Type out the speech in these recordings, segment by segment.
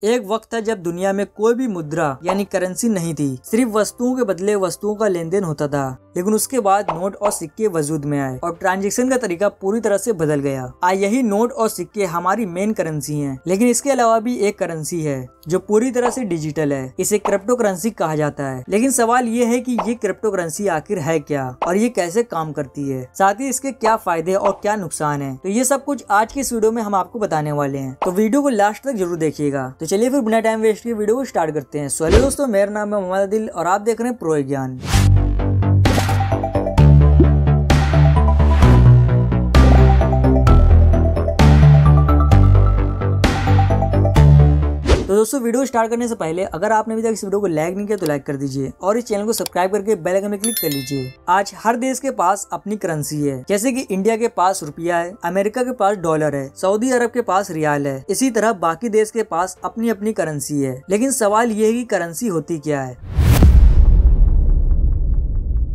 एक वक्त था जब दुनिया में कोई भी मुद्रा यानी करेंसी नहीं थी, सिर्फ वस्तुओं के बदले वस्तुओं का लेन देन होता था। लेकिन उसके बाद नोट और सिक्के वजूद में आए और ट्रांजैक्शन का तरीका पूरी तरह से बदल गया। यही नोट और सिक्के हमारी मेन करेंसी हैं, लेकिन इसके अलावा भी एक करेंसी है जो पूरी तरह से डिजिटल है। इसे क्रिप्टो करेंसी कहा जाता है। लेकिन सवाल ये है कि ये क्रिप्टो करेंसी आखिर है क्या और ये कैसे काम करती है, साथ ही इसके क्या फायदे और क्या नुकसान है। तो ये सब कुछ आज की इस वीडियो में हम आपको बताने वाले हैं, तो वीडियो को लास्ट तक जरूर देखिएगा। तो चलिए फिर बिना टाइम वेस्ट किए वीडियो को स्टार्ट करते हैं। हेलो दोस्तों, मेरा नाम है मोहम्मद आदिल और आप देख रहे हैं प्रो ज्ञान। तो दोस्तों, वीडियो स्टार्ट करने से पहले अगर आपने अभी तक इस वीडियो को लाइक नहीं किया तो लाइक कर दीजिए और इस चैनल को सब्सक्राइब करके बेल आइकन में क्लिक कर लीजिए। आज हर देश के पास अपनी करेंसी है, जैसे कि इंडिया के पास रुपया है, अमेरिका के पास डॉलर है, सऊदी अरब के पास रियाल है। इसी तरह बाकी देश के पास अपनी अपनी करेंसी है। लेकिन सवाल ये है कि करेंसी होती क्या है।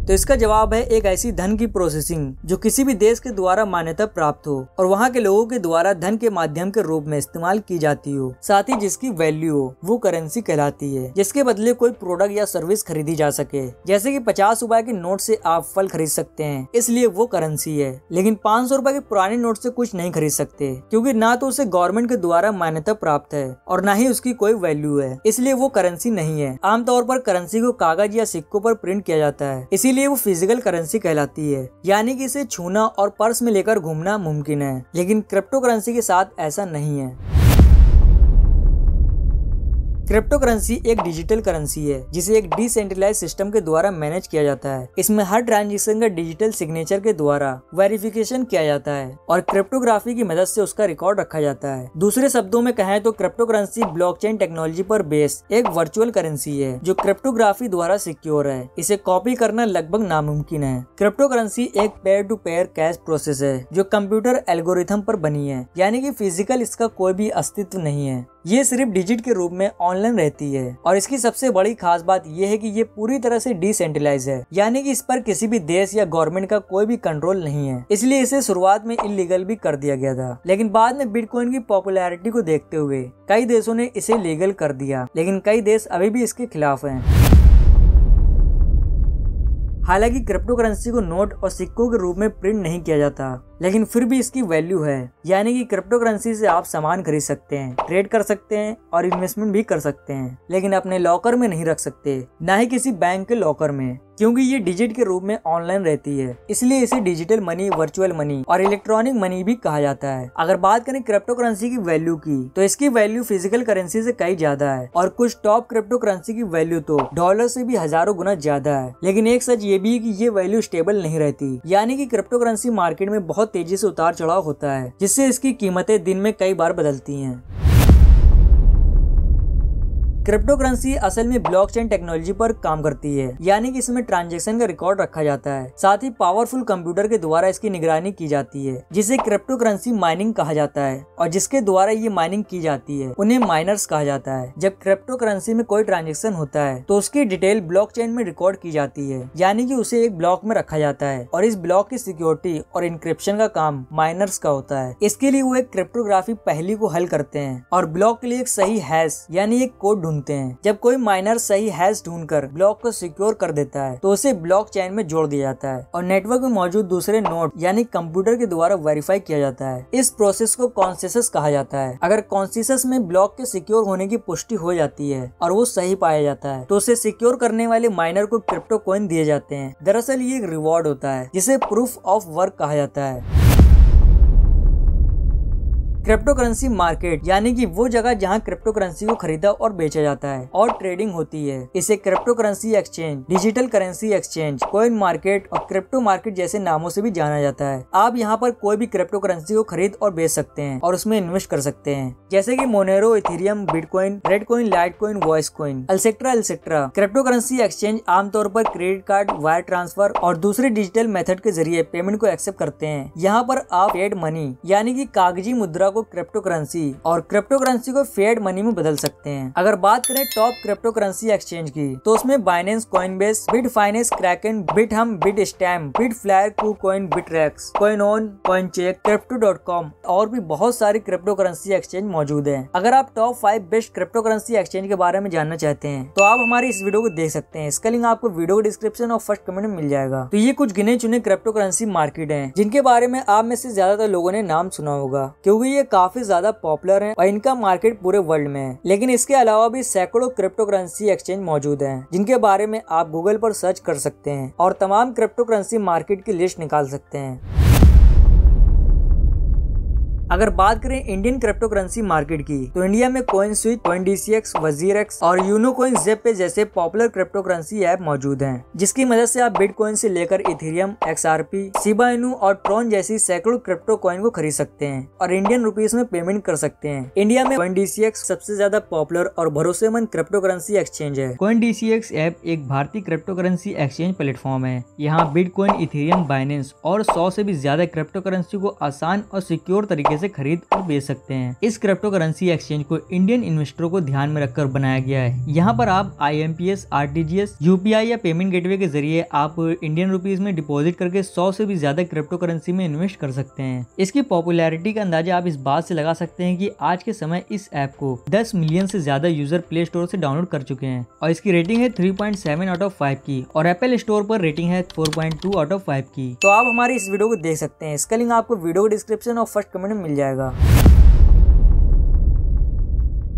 तो इसका जवाब है एक ऐसी धन की प्रोसेसिंग जो किसी भी देश के द्वारा मान्यता प्राप्त हो और वहाँ के लोगों के द्वारा धन के माध्यम के रूप में इस्तेमाल की जाती हो, साथ ही जिसकी वैल्यू हो वो करेंसी कहलाती है। जिसके बदले कोई प्रोडक्ट या सर्विस खरीदी जा सके, जैसे कि 50 रुपए के नोट से आप फल खरीद सकते हैं, इसलिए वो करेंसी है। लेकिन 500 रुपए के पुराने नोट से कुछ नहीं खरीद सकते, क्योंकि ना तो उसे गवर्नमेंट के द्वारा मान्यता प्राप्त है और ना ही उसकी कोई वैल्यू है, इसलिए वो करेंसी नहीं है। आमतौर पर करेंसी को कागज या सिक्कों पर प्रिंट किया जाता है, इसीलिए वो फिजिकल करेंसी कहलाती है, यानी कि इसे छूना और पर्स में लेकर घूमना मुमकिन है। लेकिन क्रिप्टो करेंसी के साथ ऐसा नहीं है। क्रिप्टो करेंसी एक डिजिटल करेंसी है जिसे एक डिसेंट्रलाइज सिस्टम के द्वारा मैनेज किया जाता है। इसमें हर ट्रांजैक्शन का डिजिटल सिग्नेचर के द्वारा वेरिफिकेशन किया जाता है और क्रिप्टोग्राफी की मदद से उसका रिकॉर्ड रखा जाता है। दूसरे शब्दों में कहें तो क्रिप्टो करेंसी ब्लॉकचेन टेक्नोलॉजी पर बेस्ड एक वर्चुअल करेंसी है जो क्रिप्टोग्राफी द्वारा सिक्योर है। इसे कॉपी करना लगभग नामुमकिन है। क्रिप्टो करेंसी एक peer to peer cash process है जो कंप्यूटर एल्गोरिथम पर बनी है, यानी कि फिजिकल इसका कोई भी अस्तित्व नहीं है। ये सिर्फ डिजिट के रूप में ऑनलाइन रहती है और इसकी सबसे बड़ी खास बात यह है कि ये पूरी तरह से डिसेंट्रलाइज है, यानी कि इस पर किसी भी देश या गवर्नमेंट का कोई भी कंट्रोल नहीं है। इसलिए इसे शुरुआत में इलीगल भी कर दिया गया था, लेकिन बाद में बिटकॉइन की पॉपुलैरिटी को देखते हुए कई देशों ने इसे लीगल कर दिया। लेकिन कई देश अभी भी इसके खिलाफ हैं। हालांकि क्रिप्टो करेंसी को नोट और सिक्कों के रूप में प्रिंट नहीं किया जाता, लेकिन फिर भी इसकी वैल्यू है। यानी कि क्रिप्टो करेंसी से आप सामान खरीद सकते हैं, ट्रेड कर सकते हैं और इन्वेस्टमेंट भी कर सकते हैं, लेकिन अपने लॉकर में नहीं रख सकते, ना ही किसी बैंक के लॉकर में, क्योंकि ये डिजिट के रूप में ऑनलाइन रहती है। इसलिए इसे डिजिटल मनी, वर्चुअल मनी और इलेक्ट्रॉनिक मनी भी कहा जाता है। अगर बात करें क्रिप्टो करेंसी की वैल्यू की, तो इसकी वैल्यू फिजिकल करेंसी से कई ज्यादा है और कुछ टॉप क्रिप्टो करेंसी की वैल्यू तो डॉलर से भी हजारों गुना ज्यादा है। लेकिन एक सच ये भी है कि ये वैल्यू स्टेबल नहीं रहती, यानी कि क्रिप्टो करेंसी मार्केट में बहुत तेजी से उतार चढ़ाव होता है, जिससे इसकी कीमतें दिन में कई बार बदलती हैं। क्रिप्टो करेंसी असल में ब्लॉकचेन टेक्नोलॉजी पर काम करती है, यानी कि इसमें ट्रांजैक्शन का रिकॉर्ड रखा जाता है, साथ ही पावरफुल कंप्यूटर के द्वारा इसकी निगरानी की जाती है, जिसे क्रिप्टो करेंसी माइनिंग कहा जाता है। और जिसके द्वारा ये माइनिंग की जाती है उन्हें माइनर्स कहा जाता है। जब क्रिप्टो करेंसी में कोई ट्रांजैक्शन होता है तो उसकी डिटेल ब्लॉकचेन में रिकॉर्ड की जाती है, यानी कि उसे एक ब्लॉक में रखा जाता है और इस ब्लॉक की सिक्योरिटी और इंक्रिप्शन का काम माइनर्स का होता है। इसके लिए वो एक क्रिप्टोग्राफी पहेली को हल करते हैं और ब्लॉक के लिए एक सही हैश यानी एक कोड ढूंढते हैं। जब कोई माइनर सही हैश ढूंढकर ब्लॉक को सिक्योर कर देता है तो उसे ब्लॉक चेन में जोड़ दिया जाता है और नेटवर्क में मौजूद दूसरे नोड यानी कंप्यूटर के द्वारा वेरीफाई किया जाता है। इस प्रोसेस को कॉन्सेंसस कहा जाता है। अगर कॉन्सेंसस में ब्लॉक के सिक्योर होने की पुष्टि हो जाती है और वो सही पाया जाता है तो उसे सिक्योर करने वाले माइनर को क्रिप्टो कॉइन दिए जाते हैं। दरअसल ये एक रिवॉर्ड होता है जिसे प्रूफ ऑफ वर्क कहा जाता है। क्रिप्टो करेंसी मार्केट यानी कि वो जगह जहां क्रिप्टो करेंसी को खरीदा और बेचा जाता है और ट्रेडिंग होती है। इसे crypto currency exchange, digital currency exchange, coin market और क्रिप्टो मार्केट जैसे नामों से भी जाना जाता है। आप यहाँ पर कोई भी क्रिप्टो करेंसी को खरीद और बेच सकते हैं और उसमें इन्वेस्ट कर सकते हैं, जैसे कि Monero, Ethereum, Bitcoin, Reddcoin, Litecoin, वॉइसकॉइन, एटसेट्रा। क्रिप्टो करेंसी एक्सचेंज आमतौर पर क्रेडिट कार्ड, वायर ट्रांसफर और दूसरे डिजिटल मेथड के जरिए पेमेंट को एक्सेप्ट करते हैं। यहाँ पर आप पेड मनी यानी कि कागजी मुद्रा मुद्रा को क्रिप्टो करेंसी और क्रिप्टो करेंसी को फिएट मनी में बदल सकते हैं। अगर बात करें टॉप क्रिप्टो करेंसी एक्सचेंज की तो उसमें Binance, Coinbase, Bitfinex, Kraken, Bithumb, Bitstamp, bitFlyer, KuCoin, Bittrex, Coinone, Coincheck, crypto.com और भी बहुत सारी क्रिप्टो करेंसी एक्सचेंज मौजूद हैं। अगर आप top 5 best crypto currency exchange के बारे में जानना चाहते हैं तो आप हमारी इस वीडियो को देख सकते हैं। इसका लिंक आपको वीडियो के डिस्क्रिप्शन और फर्स्ट कमेंट में मिल जाएगा। तो ये कुछ गिने चुने क्रिप्टो करेंसी मार्केट हैं जिनके बारे में आप में से ज्यादातर लोगों ने नाम सुना होगा, क्योंकि ये काफी ज्यादा पॉपुलर है और इनका मार्केट पूरे वर्ल्ड में है। लेकिन इसके अलावा भी सैकड़ों क्रिप्टो करेंसी एक्सचेंज मौजूद हैं जिनके बारे में आप गूगल पर सर्च कर सकते हैं और तमाम क्रिप्टो करेंसी मार्केट की लिस्ट निकाल सकते हैं। अगर बात करें इंडियन क्रिप्टो करेंसी मार्केट की तो इंडिया में CoinSwitch, CoinDCX, WazirX और यूनोकॉइन, ज़ेप जैसे पॉपुलर क्रिप्टो करेंसी ऐप मौजूद हैं, जिसकी मदद से आप बिटकॉइन से लेकर इथेरियम, XRP, शिबा इनू और ट्रॉन जैसी सैकड़ों क्रिप्टो कॉइन को खरीद सकते हैं और इंडियन रुपीस में पेमेंट कर सकते हैं। इंडिया में CoinDCX सबसे ज्यादा पॉपुलर और भरोसेमंद क्रिप्टो करेंसी एक्सचेंज है। CoinDCX ऐप एक भारतीय क्रिप्टो करेंसी एक्सचेंज प्लेटफॉर्म है। यहाँ बिटकॉइन, इथेरियम, बाइनेंस और 100 से भी ज्यादा क्रिप्टो करेंसी को आसान और सिक्योर तरीके से खरीद और बेच सकते हैं। इस क्रिप्टो करेंसी एक्सचेंज को इंडियन इन्वेस्टरों को ध्यान में रखकर बनाया गया है। यहाँ पर आप IMPS, RTGS, UPI या पेमेंट गेटवे के जरिए आप इंडियन रुपीस में डिपॉजिट करके 100 से भी ज्यादा क्रिप्टो करेंसी में इन्वेस्ट कर सकते हैं। इसकी पॉपुलैरिटी का अंदाजा आप इस बात से लगा सकते हैं कि आज के समय इस ऐप को 10 मिलियन से ज्यादा यूजर प्ले स्टोर से डाउनलोड कर चुके हैं और इसकी रेटिंग है 3.7 आउट ऑफ 5 की और एप्पल स्टोर पर रेटिंग है 4.2 आउट ऑफ 5 की। तो आप हमारी इस वीडियो को देख सकते हैं। इसका लिंक आपको वीडियो के डिस्क्रिप्शन और फर्स्ट कमेंट में मिल जाएगा।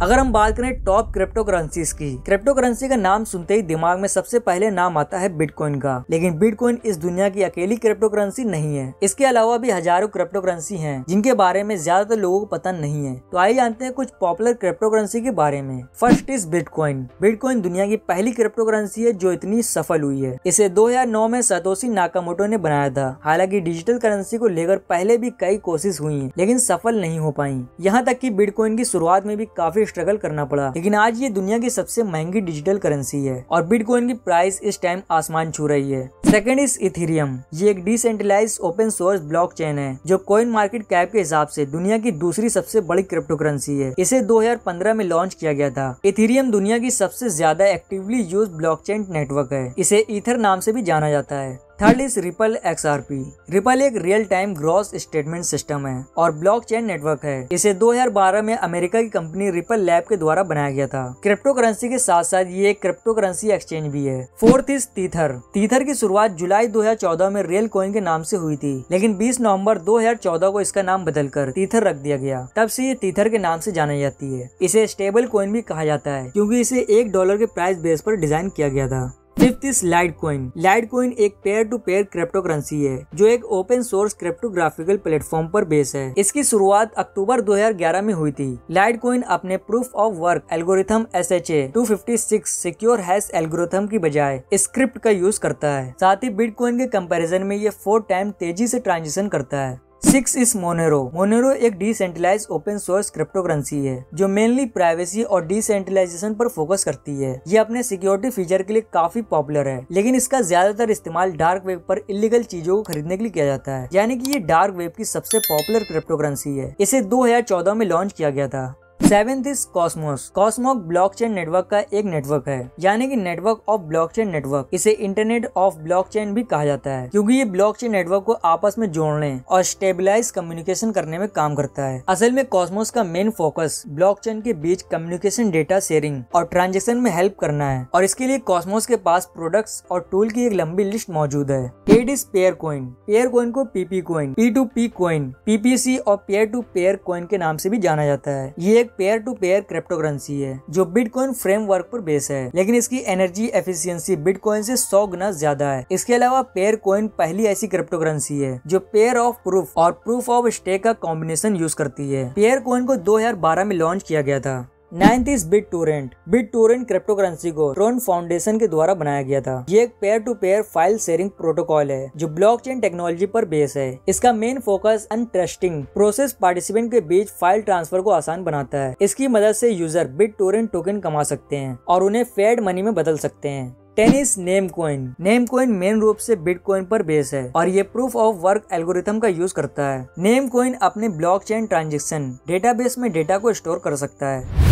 अगर हम बात करें टॉप क्रिप्टो करेंसीज की, क्रिप्टो करेंसी का नाम सुनते ही दिमाग में सबसे पहले नाम आता है बिटकॉइन का। लेकिन बिटकॉइन इस दुनिया की अकेली क्रिप्टो करेंसी नहीं है। इसके अलावा भी हजारों क्रिप्टो करेंसी हैं जिनके बारे में ज्यादातर लोगों को पता नहीं है। तो आइए जानते हैं कुछ पॉपुलर क्रिप्टो करेंसी के बारे में। First is bitcoin. बिटकॉइन दुनिया की पहली क्रिप्टो करेंसी है जो इतनी सफल हुई है। इसे 2009 में सतोशी नाकामोटो ने बनाया था। हालांकि डिजिटल करेंसी को लेकर पहले भी कई कोशिश हुई है लेकिन सफल नहीं हो पाई। यहाँ तक कि बिटकॉइन की शुरुआत में भी काफी स्ट्रगल करना पड़ा, लेकिन आज ये दुनिया की सबसे महंगी डिजिटल करेंसी है और बिटकॉइन की प्राइस इस टाइम आसमान छू रही है। Second is Ethereum. ये एक डिसेंट्रलाइज्ड ओपन सोर्स ब्लॉकचेन है जो कॉइन मार्केट कैप के हिसाब से दुनिया की दूसरी सबसे बड़ी क्रिप्टो करेंसी है। इसे 2015 में लॉन्च किया गया था। इथेरियम दुनिया की सबसे ज्यादा एक्टिवली यूज्ड ब्लॉकचेन नेटवर्क है। इसे ईथर नाम से भी जाना जाता है। Third is Ripple XRP। Ripple एक real time gross statement system है और ब्लॉकचेन नेटवर्क है। इसे 2012 में अमेरिका की कंपनी रिपल लैब के द्वारा बनाया गया था। क्रिप्टो करेंसी के साथ साथ ये एक क्रिप्टो करेंसी एक्सचेंज भी है। Fourth is teether. टीथर की शुरुआत जुलाई 2014 में रियल कॉइन के नाम से हुई थी, लेकिन 20 नवंबर 2014 को इसका नाम बदलकर टीथर रख दिया गया। तब से ये टीथर के नाम से जानी जाती है। इसे स्टेबल कॉइन भी कहा जाता है क्योंकि इसे $1 के प्राइस बेस पर डिजाइन किया गया था। Fifth is Litecoin. लाइटकॉइन एक peer to peer crypto currency है जो एक ओपन सोर्स क्रिप्टोग्राफिकल प्लेटफॉर्म पर बेस है। इसकी शुरुआत अक्टूबर 2011 में हुई थी। लाइटकॉइन अपने proof of work algorithm SHA-256 secure hash algorithm की बजाय स्क्रिप्ट का यूज करता है। साथ ही बिटकॉइन के कंपैरिजन में ये 4 टाइम तेजी से ट्रांजिशन करता है। 6 इज मोनेरो। मोनेरो एक decentralized open source crypto currency है जो मेनली प्राइवेसी और डिसेंट्रलाइजेशन पर फोकस करती है। ये अपने सिक्योरिटी फीचर के लिए काफी पॉपुलर है, लेकिन इसका ज्यादातर इस्तेमाल डार्क वेब पर इलीगल चीजों को खरीदने के लिए किया जाता है। यानी कि ये डार्क वेब की सबसे पॉपुलर क्रिप्टो करेंसी है। इसे 2014 में लॉन्च किया गया था। Seventh is Cosmos. Cosmos blockchain network का एक नेटवर्क है, यानी कि नेटवर्क ऑफ ब्लॉकचेन नेटवर्क। इसे इंटरनेट ऑफ ब्लॉकचेन भी कहा जाता है क्योंकि ये ब्लॉकचेन नेटवर्क को आपस में जोड़ने और स्टेबलाइज कम्युनिकेशन करने में काम करता है। असल में कॉस्मोस का मेन फोकस ब्लॉकचेन के बीच कम्युनिकेशन, डेटा शेयरिंग और ट्रांजेक्शन में हेल्प करना है और इसके लिए कॉस्मोस के पास प्रोडक्ट्स और टूल की एक लंबी लिस्ट मौजूद है। 8 is peer coin. Peer coin को PP coin, P2P coin, PPC और पेयर टू पेयर कॉइन के नाम से भी जाना जाता है। ये एक peer to peer crypto currency है जो बिटकॉइन फ्रेमवर्क पर बेस है, लेकिन इसकी एनर्जी एफिशिएंसी बिटकॉइन से 100 गुना ज्यादा है। इसके अलावा पेयर कॉइन पहली ऐसी क्रिप्टो करेंसी है जो पेयर ऑफ प्रूफ और प्रूफ ऑफ स्टेक का कॉम्बिनेशन यूज करती है। पेयर कॉइन को 2012 में लॉन्च किया गया था। 9th is BitTorrent. BitTorrent crypto currency को ट्रोन फाउंडेशन के द्वारा बनाया गया था। ये एक peer to peer file sharing protocol है जो ब्लॉकचेन टेक्नोलॉजी पर बेस है। इसका main focus untrusting process participant के बीच फाइल ट्रांसफर को आसान बनाता है। इसकी मदद से यूजर बिटटोरेंट टोकन कमा सकते हैं और उन्हें फिएट मनी में बदल सकते हैं। टेनिस नेम कॉइन मेन रूप से बिटकॉइन पर बेस है और ये प्रूफ ऑफ वर्क एल्गोरिथम का यूज करता है। नेम कॉइन अपने ब्लॉकचेन ट्रांजैक्शन डेटाबेस में डेटा को स्टोर कर सकता है।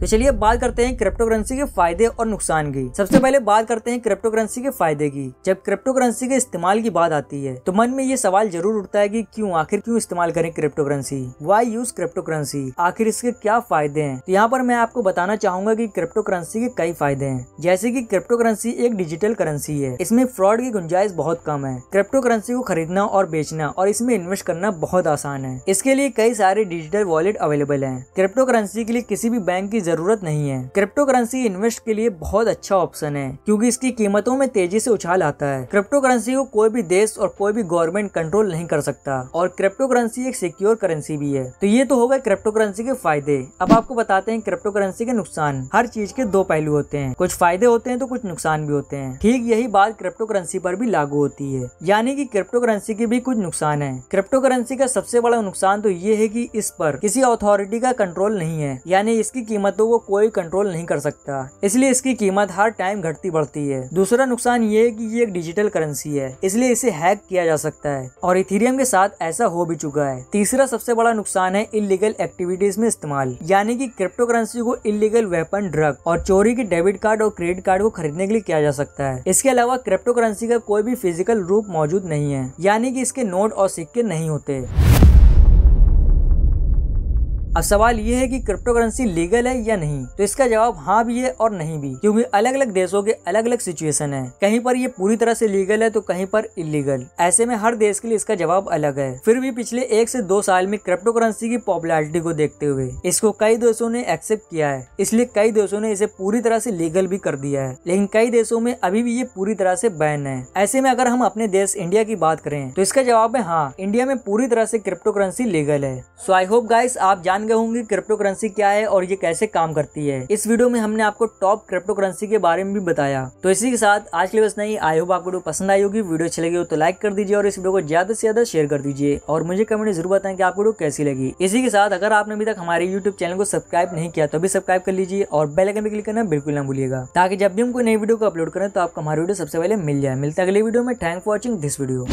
तो चलिए बात करते हैं क्रिप्टो करेंसी के फायदे और नुकसान की। सबसे पहले बात करते हैं क्रिप्टो करेंसी के फायदे की। जब क्रिप्टो करेंसी के इस्तेमाल की बात आती है तो मन में ये सवाल जरूर उठता है कि क्यों इस्तेमाल करें crypto currency, why use crypto currency, आखिर इसके क्या फायदे हैं। तो यहाँ पर मैं आपको बताना चाहूंगा कि क्रिप्टो करेंसी के कई फायदे हैं। जैसे कि क्रिप्टो करेंसी एक डिजिटल करेंसी है, इसमें फ्रॉड की गुंजाइश बहुत कम है। क्रिप्टो करेंसी को खरीदना और बेचना और इसमें इन्वेस्ट करना बहुत आसान है। इसके लिए कई सारे डिजिटल वॉलेट अवेलेबल है। क्रिप्टो करेंसी के लिए किसी भी बैंक की जरूरत नहीं है। क्रिप्टो करेंसी इन्वेस्ट के लिए बहुत अच्छा ऑप्शन है क्योंकि इसकी कीमतों में तेजी से उछाल आता है। क्रिप्टो करेंसी को कोई भी देश और कोई भी गवर्नमेंट कंट्रोल नहीं कर सकता और क्रिप्टो करेंसी एक सिक्योर करेंसी भी है। तो ये तो हो गए क्रिप्टो करेंसी के फायदे। अब आपको बताते हैं क्रिप्टो करेंसी के नुकसान। हर चीज के दो पहलू होते हैं, कुछ फायदे होते हैं तो कुछ नुकसान भी होते हैं। ठीक यही बात क्रिप्टो करेंसी पर भी लागू होती है, यानी कि क्रिप्टो करेंसी के भी कुछ नुकसान है। क्रिप्टो करेंसी का सबसे बड़ा नुकसान तो ये है कि इस पर किसी अथॉरिटी का कंट्रोल नहीं है, यानी इसकी कीमतों को कोई कंट्रोल नहीं कर सकता, इसलिए इसकी कीमत हर टाइम घटती बढ़ती है। दूसरा नुकसान ये है कि ये एक डिजिटल करेंसी है, इसलिए इसे हैक किया जा सकता है और इथेरियम के साथ ऐसा हो भी चुका है। तीसरा सबसे बड़ा नुकसान है इलीगल एक्टिविटीज में इस्तेमाल, यानी कि क्रिप्टो करेंसी को इलीगल वेपन, ड्रग और चोरी के डेबिट कार्ड और क्रेडिट कार्ड को खरीदने के लिए किया जा सकता है। इसके अलावा क्रिप्टो करेंसी का कोई भी फिजिकल रूप मौजूद नहीं है, यानी कि इसके नोट और सिक्के नहीं होते। अब सवाल ये है कि क्रिप्टो करेंसी लीगल है या नहीं, तो इसका जवाब हाँ भी है और नहीं भी, क्योंकि अलग अलग देशों के अलग अलग सिचुएशन है। कहीं पर ये पूरी तरह से लीगल है तो कहीं पर इलीगल। ऐसे में हर देश के लिए इसका जवाब अलग है। फिर भी पिछले 1 से 2 साल में क्रिप्टो करेंसी की पॉपुलैरिटी को देखते हुए इसको कई देशों ने एक्सेप्ट किया है, इसलिए कई देशों ने इसे पूरी तरह से लीगल भी कर दिया है, लेकिन कई देशों में अभी भी ये पूरी तरह से बैन है। ऐसे में अगर हम अपने देश इंडिया की बात करें तो इसका जवाब है हाँ, इंडिया में पूरी तरह से क्रिप्टो करेंसी लीगल है। सो आई होप गाइस आप जान गए होंगे क्रिप्टो करेंसी क्या है और ये कैसे काम करती है। इस वीडियो में हमने आपको टॉप क्रिप्टो करेंसी के बारे में भी बताया। तो इसी के साथ आज के लिए बस नहीं। आई होप आपको वीडियो पसंद आई होगी। वीडियो अच्छी लगी हो तो लाइक कर दीजिए और इस वीडियो को ज्यादा से ज्यादा शेयर कर दीजिए और मुझे कमेंट में जरूर बताएं कि आपको वीडियो कैसी लगी। इसी के साथ अगर आपने अभी तक हमारे यूट्यूब चैनल को सब्सक्राइब नहीं किया तो अभी सब्सक्राइब कर लीजिए और बेल आइकन पे क्लिक करना बिल्कुल ना भूलिएगा, ताकि जब भी हम कोई नई वीडियो को अपलोड करें तो आपको हमारी वीडियो सबसे पहले मिल जाए। मिलता है अगले वीडियो में। Thank for watching this video.